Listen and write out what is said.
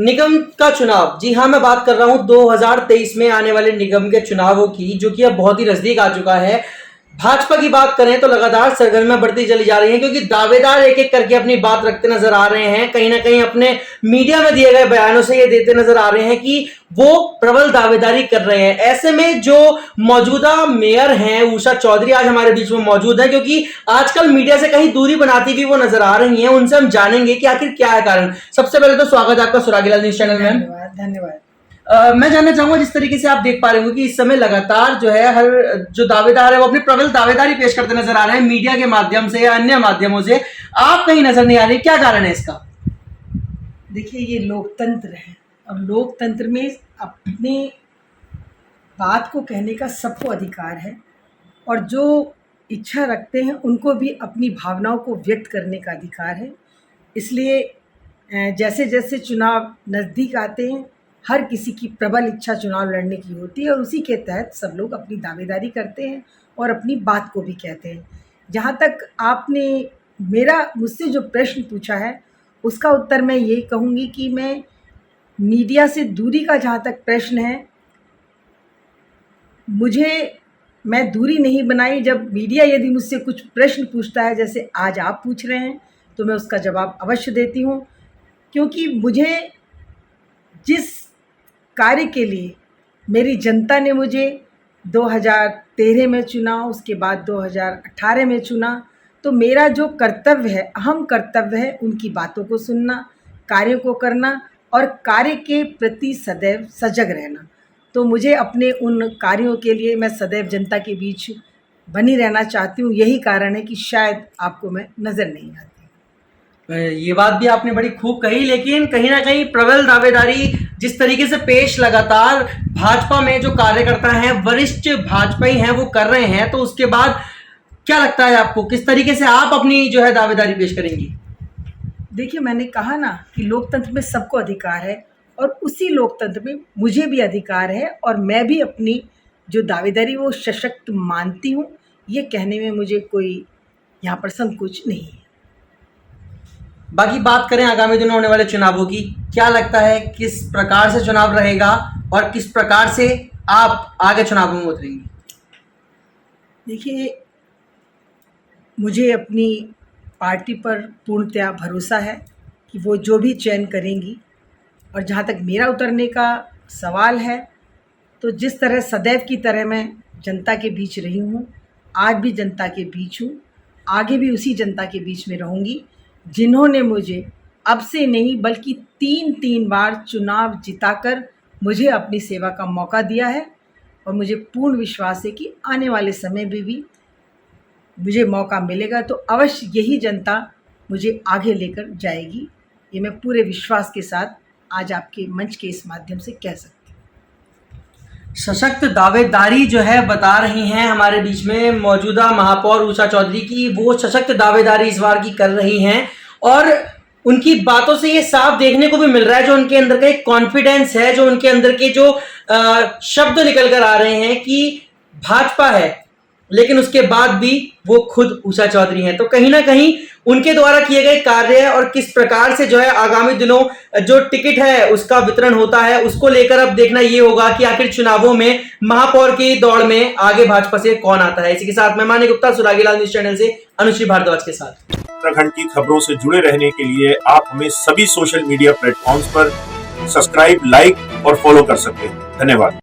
निगम का चुनाव, जी हाँ, मैं बात कर रहा हूं 2023 में आने वाले निगम के चुनावों की, जो कि अब बहुत ही नजदीक आ चुका है। भाजपा की बात करें तो लगातार सरगर्मियां बढ़ती चली जा रही हैं, क्योंकि दावेदार एक एक करके अपनी बात रखते नजर आ रहे हैं। कहीं ना कहीं अपने मीडिया में दिए गए बयानों से ये देते नजर आ रहे हैं कि वो प्रबल दावेदारी कर रहे हैं। ऐसे में जो मौजूदा मेयर हैं उषा चौधरी आज हमारे बीच में मौजूद है, क्योंकि आजकल मीडिया से कहीं दूरी बनाती भी वो नजर आ रही हैं। उनसे हम जानेंगे कि आखिर क्या है कारण। सबसे पहले तो स्वागत है आपका सुरागीलाल न्यूज चैनल में। धन्यवाद। मैं जानना चाहूंगा, जिस तरीके से आप देख पा रहे हो कि इस समय लगातार जो है हर जो दावेदार है वो अपनी प्रबल दावेदारी पेश करते नजर आ रहे हैं, मीडिया के माध्यम से या अन्य माध्यमों से। आप कहीं नजर नहीं आ रही, क्या कारण है इसका? देखिए, ये लोकतंत्र है और लोकतंत्र में अपनी बात को कहने का सबको अधिकार है, और जो इच्छा रखते हैं उनको भी अपनी भावनाओं को व्यक्त करने का अधिकार है। इसलिए जैसे जैसे चुनाव नज़दीक आते हैं, हर किसी की प्रबल इच्छा चुनाव लड़ने की होती है, और उसी के तहत सब लोग अपनी दावेदारी करते हैं और अपनी बात को भी कहते हैं। जहाँ तक आपने मुझसे जो प्रश्न पूछा है, उसका उत्तर मैं ये कहूँगी कि मैं मीडिया से दूरी का जहाँ तक प्रश्न है, मैं दूरी नहीं बनाई। जब मीडिया यदि मुझसे कुछ प्रश्न पूछता है, जैसे आज आप पूछ रहे हैं, तो मैं उसका जवाब अवश्य देती हूँ, क्योंकि मुझे जिस कार्य के लिए मेरी जनता ने मुझे 2013 में चुना, उसके बाद 2018 में चुना, तो मेरा जो कर्तव्य है, अहम कर्तव्य है, उनकी बातों को सुनना, कार्यों को करना और कार्य के प्रति सदैव सजग रहना। तो मुझे अपने उन कार्यों के लिए मैं सदैव जनता के बीच बनी रहना चाहती हूँ। यही कारण है कि शायद आपको मैं नज़र नहीं आती। ये बात भी आपने बड़ी खूब कही, लेकिन कहीं ना कहीं प्रबल दावेदारी जिस तरीके से पेश लगातार भाजपा में जो कार्यकर्ता हैं, वरिष्ठ भाजपाई हैं, वो कर रहे हैं, तो उसके बाद क्या लगता है आपको, किस तरीके से आप अपनी जो है दावेदारी पेश करेंगी? देखिए, मैंने कहा ना कि लोकतंत्र में सबको अधिकार है, और उसी लोकतंत्र में मुझे भी अधिकार है, और मैं भी अपनी जो दावेदारी वो सशक्त मानती हूँ। ये कहने में मुझे कोई यहाँ पर संकोच नहीं है। बाकी बात करें आगामी दिनों होने वाले चुनावों की, क्या लगता है किस प्रकार से चुनाव रहेगा और किस प्रकार से आप आगे चुनाव में उतरेंगी? देखिए, मुझे अपनी पार्टी पर पूर्णतया भरोसा है कि वो जो भी चयन करेंगी, और जहाँ तक मेरा उतरने का सवाल है, तो जिस तरह सदैव की तरह मैं जनता के बीच रही हूँ, आज भी जनता के बीच हूँ, आगे भी उसी जनता के बीच में रहूँगी, जिन्होंने मुझे अब से नहीं बल्कि 3 बार चुनाव जिताकर मुझे अपनी सेवा का मौका दिया है। और मुझे पूर्ण विश्वास है कि आने वाले समय में भी मुझे मौका मिलेगा, तो अवश्य यही जनता मुझे आगे लेकर जाएगी। ये मैं पूरे विश्वास के साथ आज आपके मंच के इस माध्यम से कह सकती हूँ। सशक्त दावेदारी जो है बता रही हैं हमारे बीच में मौजूदा महापौर उषा चौधरी की, वो सशक्त दावेदारी इस बार की कर रही हैं, और उनकी बातों से ये साफ देखने को भी मिल रहा है जो उनके अंदर का एक कॉन्फिडेंस है, जो उनके अंदर के जो शब्द निकल कर आ रहे हैं कि भाजपा है, लेकिन उसके बाद भी वो खुद उषा चौधरी हैं। तो कहीं ना कहीं उनके द्वारा किए गए कार्य और किस प्रकार से जो है आगामी दिनों जो टिकट है उसका वितरण होता है, उसको लेकर अब देखना ये होगा कि आखिर चुनावों में महापौर की दौड़ में आगे भाजपा से कौन आता है। इसी के साथ मैं मानी गुप्ता, सुरागीलाल न्यूज चैनल से अनुश्री भारद्वाज के साथ। उत्तराखंड की खबरों से जुड़े रहने के लिए आप हमें सभी सोशल मीडिया प्लेटफॉर्म्स पर सब्सक्राइब, लाइक और फॉलो कर सकते हैं। धन्यवाद।